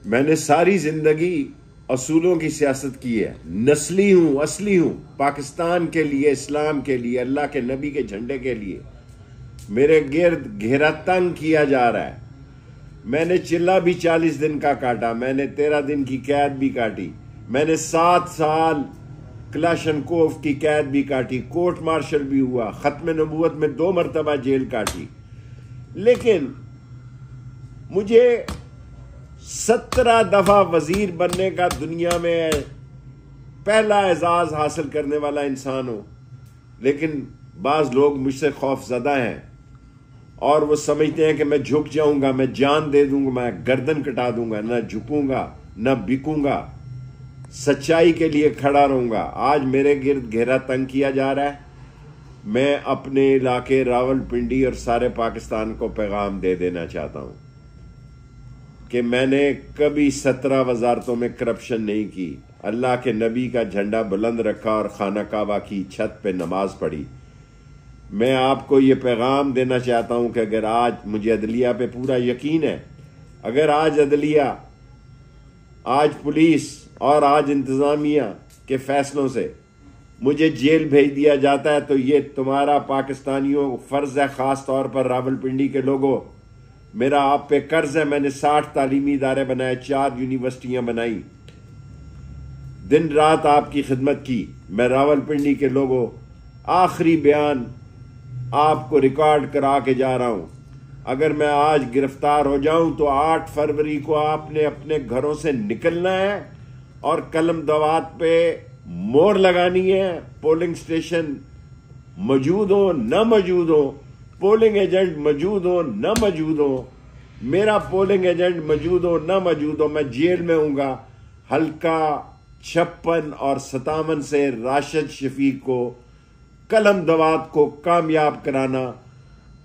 मैंने सारी जिंदगी असूलों की सियासत की है। नस्ली हूं, असली हूं, पाकिस्तान के लिए, इस्लाम के लिए, अल्लाह के नबी के झंडे के लिए। मेरे गिर्द घेरा तंग किया जा रहा है। मैंने चिल्ला भी 40 दिन का काटा, मैंने 13 दिन की कैद भी काटी, मैंने 7 साल क्लाशनकोव की कैद भी काटी, कोर्ट मार्शल भी हुआ, खत्म नबूवत में 2 मरतबा जेल काटी। लेकिन मुझे 17 दफा वजीर बनने का दुनिया में पहला एजाज हासिल करने वाला इंसान हूं। लेकिन बाज लोग मुझसे खौफजदा हैं और वो समझते हैं कि मैं झुक जाऊंगा, मैं जान दे दूंगा, मैं गर्दन कटा दूंगा, ना झुकूंगा ना बिकूंगा, सच्चाई के लिए खड़ा रहूंगा। आज मेरे गिर्द घेरा तंग किया जा रहा है। मैं अपने इलाके रावलपिंडी और सारे पाकिस्तान को पैगाम दे देना चाहता हूं कि मैंने कभी 17 वजारतों में करप्शन नहीं की, अल्लाह के नबी का झंडा बुलंद रखा और खाना काबा की छत पे नमाज पढ़ी। मैं आपको ये पैगाम देना चाहता हूं कि अगर आज मुझे अदलिया पे पूरा यकीन है, अगर आज अदलिया, आज पुलिस और आज इंतजामिया के फैसलों से मुझे जेल भेज दिया जाता है, तो ये तुम्हारा पाकिस्तानियों फर्ज है, खास तौर पर रावलपिंडी के लोगों, मेरा आप पे कर्ज है। मैंने 60 तालीमी इदारे बनाए, 4 यूनिवर्सिटियां बनाई, दिन रात आपकी खिदमत की। मैं रावलपिंडी के लोगों आखिरी बयान आपको रिकॉर्ड करा के जा रहा हूं। अगर मैं आज गिरफ्तार हो जाऊं तो 8 फरवरी को आपने अपने घरों से निकलना है और कलम दवात पे मोहर लगानी है। पोलिंग स्टेशन मौजूद हो न मौजूद हो, पोलिंग एजेंट मौजूद हो न मौजूद हो, मेरा पोलिंग एजेंट मौजूद हो न मौजूद हो, मैं जेल में हूंगा। हल्का 56 और 57 से राशिद शफीक को, कलम दवात को कामयाब कराना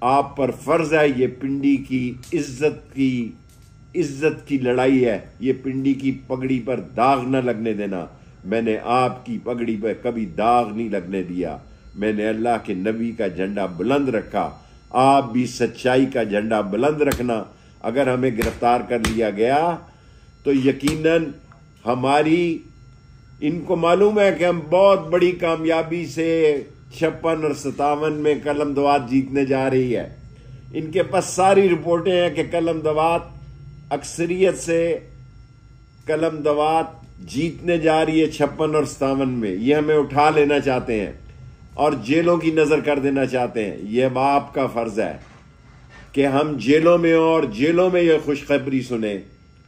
आप पर फर्ज है। ये पिंडी की इज्जत की लड़ाई है। ये पिंडी की पगड़ी पर दाग न लगने देना। मैंने आपकी पगड़ी पर कभी दाग नहीं लगने दिया। मैंने अल्लाह के नबी का झंडा बुलंद रखा। आप भी सच्चाई का झंडा बुलंद रखना। अगर हमें गिरफ्तार कर लिया गया तो यकीनन इनको मालूम है कि हम बहुत बड़ी कामयाबी से 56 और 57 में कलम दवात जीतने जा रही है। इनके पास सारी रिपोर्टें हैं कि कलम दवात अक्सरियत से कलम दवात जीतने जा रही है 56 और 57 में। ये हमें उठा लेना चाहते हैं और जेलों की नजर कर देना चाहते हैं। यह बाप का फर्ज है कि हम जेलों में हो और जेलों में यह खुशखबरी सुने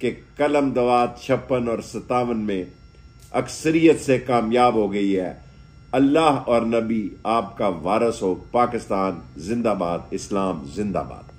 कि कलम दवात 56 और 57 में अक्सरियत से कामयाब हो गई है। अल्लाह और नबी आपका वारस हो। पाकिस्तान जिंदाबाद, इस्लाम जिंदाबाद।